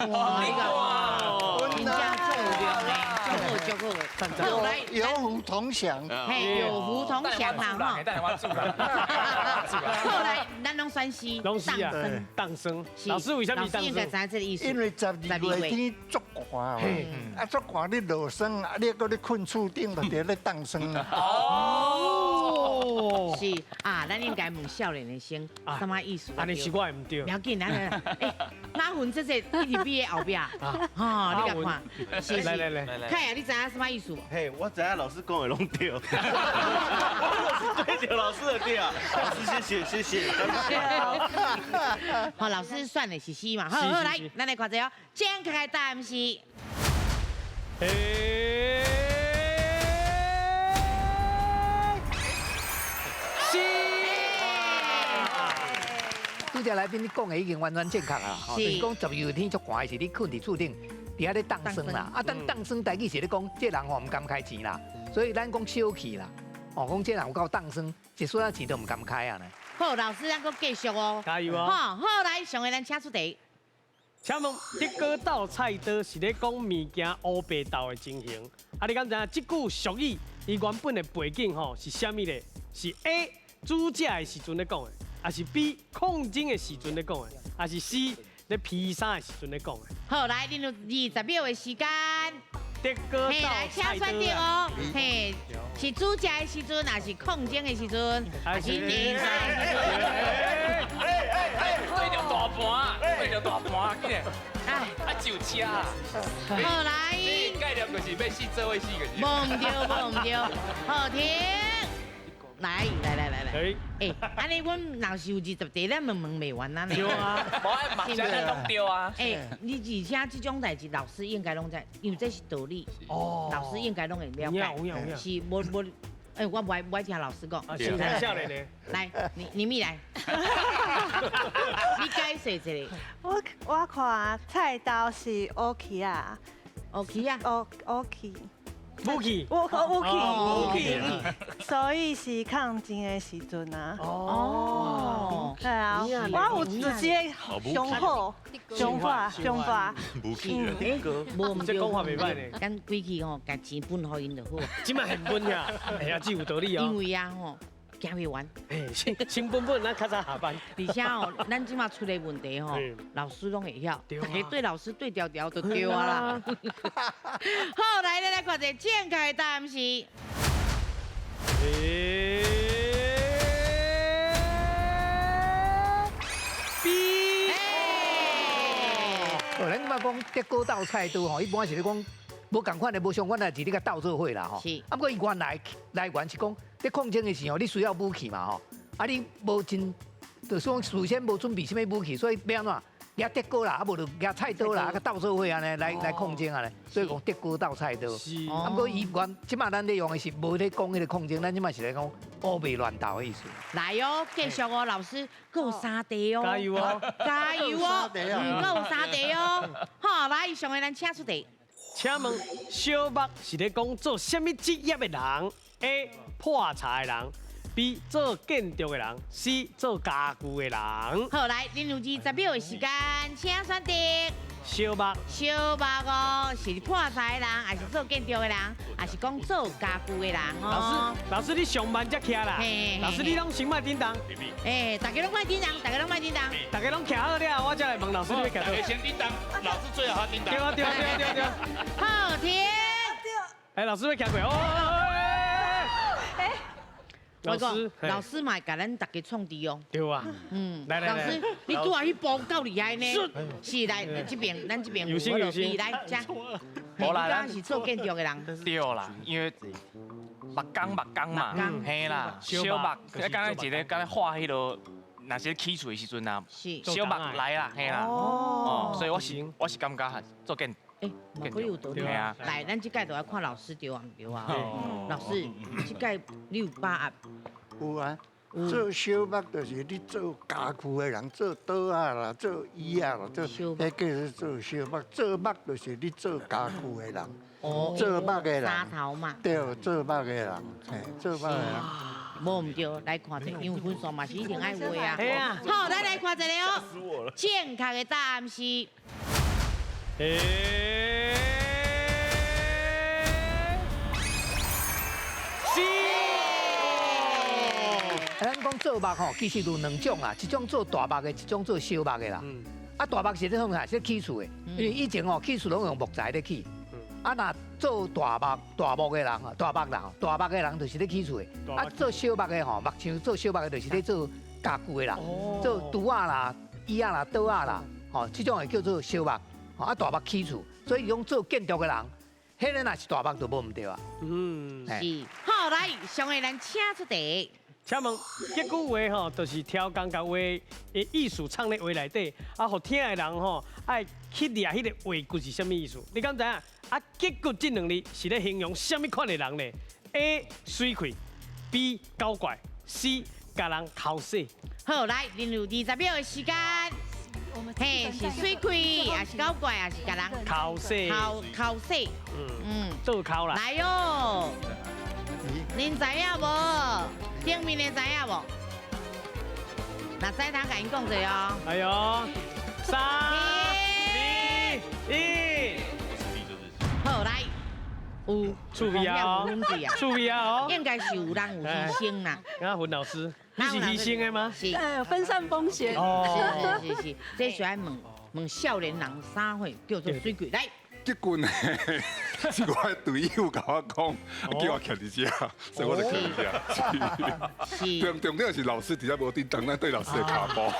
哇，你看，真正足有量呢，足好。好来，有福同享。嘿，有福同享啦哈。好来，咱拢选 C。拢 C 啊，荡生。老师为什么荡生？应该知这个意思。因为12月天足寒啊，足寒你落霜啊，你搁咧困厝顶，就伫咧荡霜啊。哦。是啊，咱应该问少年的先，什么意思？安尼是我唔对。不要紧，咱哪分这一直比的后壁啊，哈，你甲看，是。来，凯啊，你知影什么意思？嘿，我知影老师讲的拢对，对着老师的对啊。老师谢谢。好，老师算的是 C 嘛，好，来，咱来看一下哦，正确的答案是。拄则来宾你讲的已经完全正确啊！就是讲12月天足寒，是你困伫厝顶，伫遐咧荡霜啦。啊，当荡霜，代志是咧讲，这人吼唔甘开钱啦，所以咱讲小气啦。哦，讲这人有够当生，一撮仔钱都唔敢开啊呢。好，老师咱搁继续哦。加油哦！好，好来，上个咱请出题。请问德国豆菜刀是咧讲物件乌白豆的情形？啊，你敢知影这句俗语伊原本的背景吼是啥物咧？是 A 煮食的时阵咧讲的，还是 B 控蒸的时阵咧讲的，还是 C 咧披萨的时阵咧讲的？好，来，恁有20秒的时间。德国豆来，请菜刀选定哦。嘿，是煮食的时阵，还是控蒸的时阵，还是披萨的时阵？对着大盘，对着大盘，紧个，哎，就车啊！好来，概念就是要死做位死个。无唔对，无唔对，好停。来，哎，安尼阮若是有20题，咱问未完啊。对啊，无爱嘛，真系拢对啊。哎，而且这种代志，老师应该拢知，因为这是道理。哦。老师应该拢会了解。是，无。哎，我不爱听老师讲。心态少年呢？来，你咪来。你解释一下。我看菜刀是 OK 啊，OK 啊，OK。武器，武器，所以是抗争的时阵啊。哦，对啊，我有自己上好想法。武器，无这讲法袂歹呢。咱归去吼，把钱分互因就好。今麦现分呀，哎呀，这有道理哦。因为啊吼。行未完，哎，先本咱较早下班。而且哦，咱即马出的问题吼，老师拢会晓，大家对老师对调调就对啊啦。好，来，咱来看一正确的答案是。B。哦，咱即马讲德国豆菜刀吼，一般是咧讲。无共款的，无相关的，是你甲斗做伙啦吼。是。啊，不过伊原来是讲，你控制的时候，你需要武器嘛吼。啊，你无真，就说事先无准备什么武器，所以要安怎？拿德国啦，啊无就拿菜刀啦，啊甲斗做伙安尼来控制安尼。所以讲德国斗菜刀。是。啊，不过伊即马咱咧用的是无咧讲迄个控制，咱即马是咧讲乌白乱斗的意思。来哦，继续哦，老师，搁有3题哦。加油哦！加油哦！搁有3题哦。好，来，上个咱请出题。请问小目是咧讲做什么职业的人 ？A. 破柴的人 ，B. 做建筑的人 ，C. 做家具的人。好，来，恁有20秒的时间，请选择。小目哦，是破柴的人，还是做建筑的人，还是讲做家具的人哦？老师你上班才徛啦。老师你拢先莫叮当。哎，大家拢莫叮当，大家拢徛好了，我才来问老师你要徛倒。先叮当，老师最好叮当。对。好，停。哎，老师要徛过哦。老师嘛，甲咱大家创治哦。对啊。来。老师，你拄下迄步够厉害呢。是来，这边，咱这边有心来，加。无啦，咱是做建筑的人。对啦，因为目工嘛，嘿啦，小目，刚刚一个刚才画迄落，若是起厝的时阵啊，小目来啦，嘿啦。哦，所以我是感觉做建。嘛可以有道理啊！来，咱这届就要看老师对啊，唔对啊？老师，这届你有把握？有啊，做小目就是你做家具的人，做刀啊啦，做椅啊啦，做迄个是做小目。做目就是你做家具的人，做目的人。沙头嘛。对，做目的人，嘿，做目的人。无唔对，来看者，因为分数嘛是一定爱画啊。系啊。好，咱来看一个哦。正确的答案是。咱讲做目吼，其实有2种啊，一种做大目的，一种做小目的啦。啊，大目是咧创啥？是起厝的，因为以前吼起厝拢用木材咧起。啊，若做大目的人啊，大目的人就是咧起厝的。啊，做小目的吼，目像做小目的就是咧做家具的人，做厨啊啦、椅啊啦、刀啊啦，吼，这种会叫做小目。啊，大目起厝，所以讲做建筑的人，迄个若是大目就无唔对啊。是。好，来，上个咱请出题。请问，这句话吼，就是挑工甲话的艺术藏咧话内底，啊，互听的人吼，爱去掠迄个话句是什么意思？你敢知影？啊，结句这2字是咧形容什么款的人呢 ？A. 水气 B. 搞怪 C. 甲人口水。好，来，恁有20秒的时间。嘿，是水气，还是搞怪，还是甲人口水？口水。做口啦。来哟。您知影无？顶面的知影无？那知他甲因讲者哦。哎呦，3、2、1，好来，有趣味啊！趣味啊！应该是有人有牺牲啦。啊，文老师，你是牺牲的吗？是。分散风险。哦，是，这需要问少年人啥货叫做水鬼来。结棍呢，是我的队友甲我讲，叫我徛伫遮，所以我就徛伫遮。重点是老师底下无叮当，咱对老师的卡包。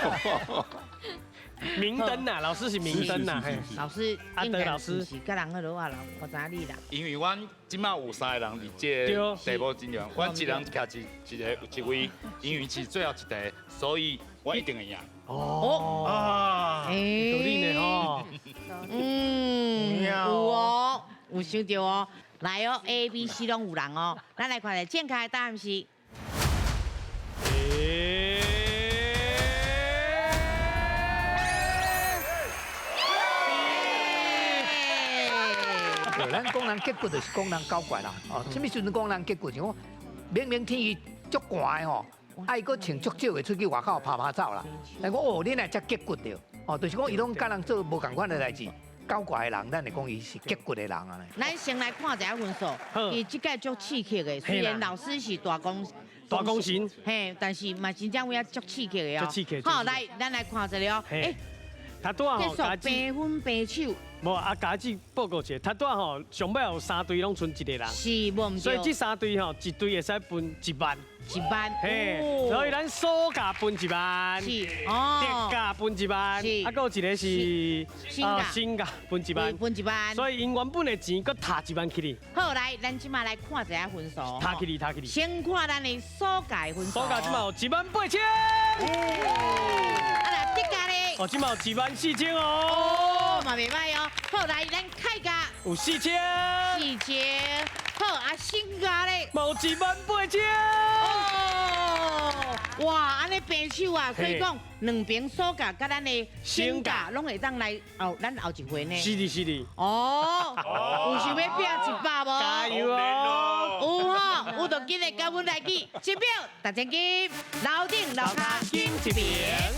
明灯呐，老师是明灯呐，老师阿德老师是甲人好多啊啦，我知你啦。因为阮即马有3个人伫这地步阵容，阮一人徛一位，因为是最后一题，所以我一定会赢。哦啊，有理呢吼。有哦，有想到哦。来哦 ，A、B、C 拢有人哦。咱来看下正确的答案是。咱讲人结骨就是讲人搞怪啦，哦，什么时阵讲人结骨？就讲明明天气足寒的吼，啊伊佫穿足少的出去外口拍走啦。但讲哦，恁来才结骨着，哦，就是讲伊拢甲人做无共款的代志，搞怪的人，咱会讲伊是结骨的人啊。咱先来看一下分数，伊即届足刺激的，虽然老师是大公神，嘿，但是嘛真正有影足刺激的哦。足刺激。好，来，咱来看一下哦。他拄啊吼，平分平手。无啊，家己报告一下，他拄啊吼，上尾有3队拢剩一个人。是，无唔对。所以这3队吼，一队会使分1万。1万。嘿，所以咱首价分1万。是。哦。特价分1万。是。啊，佫有一个是新价分1万。分1万。所以因原本的钱佫踏1万起哩。好，来，咱即马来看一下分数。踏起哩。先看咱的首价分数。首价即马有18000。啊啦，特价咧。哦，即马有14000哦。哦，嘛袂歹哦。好，来，咱开价有4000。好，啊，新价咧。有18000。哦，哇，安尼平手啊，所以讲两边首价甲咱的新价拢会当来咱后一回呢。是的。哦，有想要拼100无？加油哦！有吼，有就紧来甲阮来去1秒大奖金，楼顶楼骹金一边。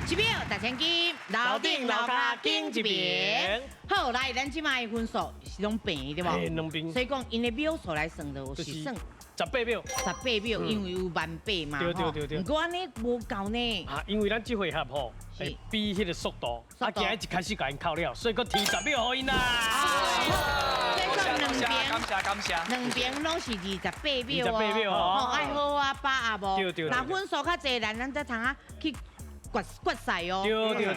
1秒大奖金，楼顶楼骹金一边。好，来，咱即卖分数是拢平对无？两边。所以讲，因的秒数来算就是算18秒。18秒，因为有18000嘛。对。不过安尼无够呢。啊，因为咱这回合吼，会比迄个速度，啊，今日一开始甲因扣了，所以佫提10秒给因啦。感谢。两边拢是28秒哦。28秒哦。爱好啊，把啊无。对。那分数较济，咱再通啊去决赛哦。对。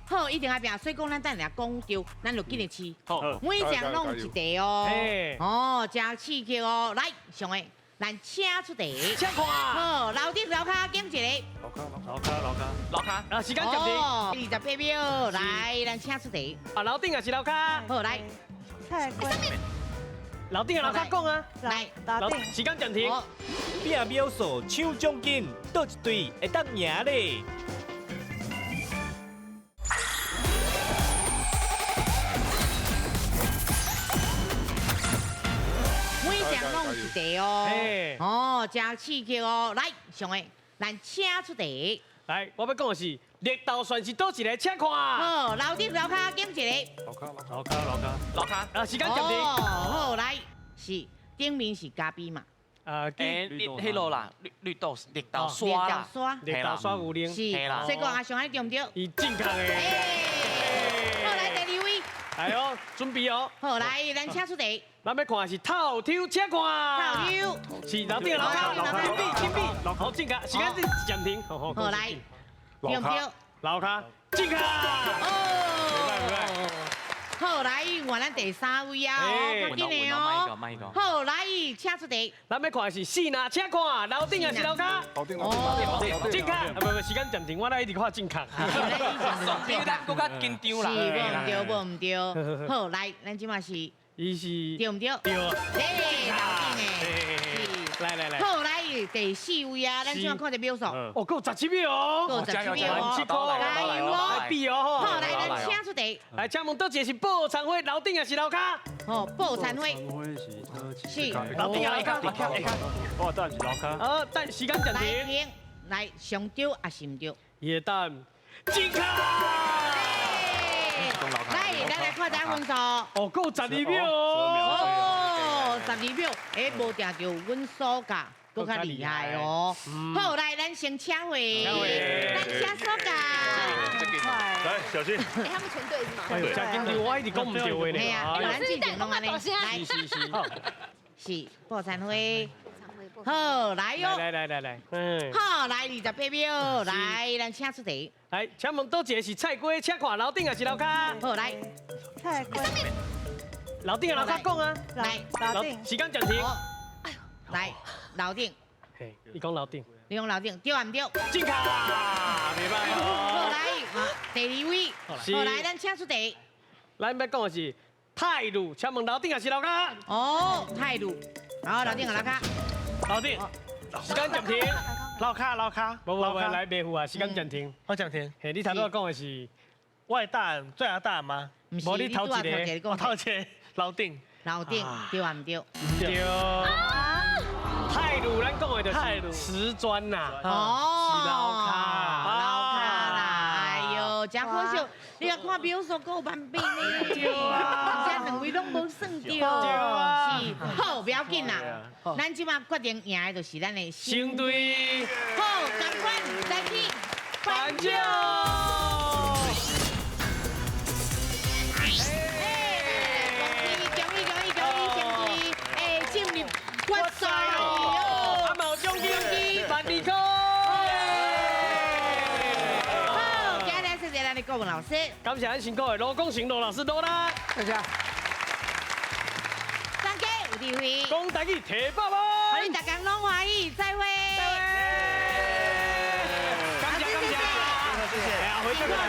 好，一定要拼，所以讲咱等下讲着，咱就紧来试。好，每项拢一题哦。哦，真刺激哦！来，上个，咱请出题。请看。好，楼顶楼骹拣一个。楼骹。啊，时间暂停。 28秒，来，咱请出题。啊，楼顶也是楼骹。好，来。楼顶啊，楼骹讲啊。来，楼顶。时间暂停。拼秒数抢奖金，倒一队会当赢咧。每项拢一题哦。哦，真刺激哦！来，上个，咱请出题。来，我要讲的是绿豆算是倒一个，请看。好，楼顶楼骹拣一个。楼骹。啊，时间暂停。好，来，是顶面是咖啡嘛？迄落啦，绿豆沙啦。绿豆沙有零。是，所以讲阿上海对唔对？伊正确的。好，来第2位。来哦，准备哦。好，来，咱请出题。咱要看的是透抽，请看。透抽。是楼顶楼骹。金币。好，正确。时间暂停。好，来。对唔对？楼骹。正确。哦。好，来，换咱第3位啊！哦，紧的哦。好，来，请出题。咱要看的是四拿，请看，楼顶还是楼骹？楼顶。正确。不，时间暂停，我来一直看正确。比咱更加紧张啦。是，无唔对。好，来，咱即马是。伊是。对唔对？对。对，楼顶的。来。好，来，第4位啊，咱先看一秒数。哦，够17秒哦，够17秒哦，七块，加油哦！来比哦，好，来咱请出题。来，请问倒一个是报餐会楼顶还是楼骹？哦，报餐会是楼顶啊，下骹。我等是楼骹。好，等时间暂停。停，来上对还是唔对？叶蛋，金卡。来，咱来看咱分数。哦，够12秒哦。哦，12秒，哎，无定着阮苏家。更较厉害哦！好，来，咱先请回，咱请苏家。来，小心。他们全队是吗？哎呦，真紧张，我一直讲唔对的呢。系啊，咱之前拢安尼，来，是报餐会。好，来哟。来，好，来28秒，来，咱请出题。来，请问倒一个是菜龟，请看楼顶还是楼骹？好，来，菜龟。楼顶啊，楼骹讲啊。来，楼顶。时间暂停。来，楼顶。嘿，你讲楼顶。你讲楼顶，对啊唔对？进卡，袂歹哦。好来，第2位，好来，咱请出题。咱要讲的是泰鲁，请问楼顶还是楼骹？哦，泰鲁，好，楼顶啊，楼骹。楼顶。时间暂停。楼骹。不，来袂赴啊，时间暂停。我暂停。嘿，你头拄讲的是我的答案最后答案吗？无，你头一个，我头一个楼顶。楼顶，对啊唔对？唔对。泰鲁，咱讲的就是瓷砖呐。哦，是楼骹啦，哎呦，真可惜，你若看表数够万变呢。对啊，这两位拢无算对。对啊。是，好，不要紧啦，咱即马决定赢的就是咱的新队。好，赶快再去颁奖。决赛哦！阿毛奖金12块。好，今日谢谢咱的国文老师，感谢咱辛苦的罗公行罗老师多啦，谢谢。大家有智慧，讲台语提爸爸，欢迎大家拢欢喜，再会。感谢。下回再过来，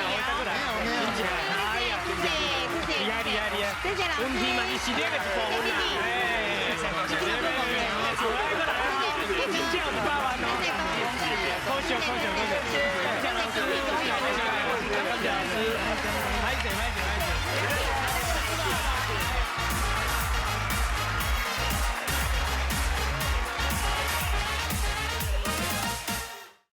谢谢，厉害，谢谢老师，问题嘛是实力的一部分。高兴，感谢老师。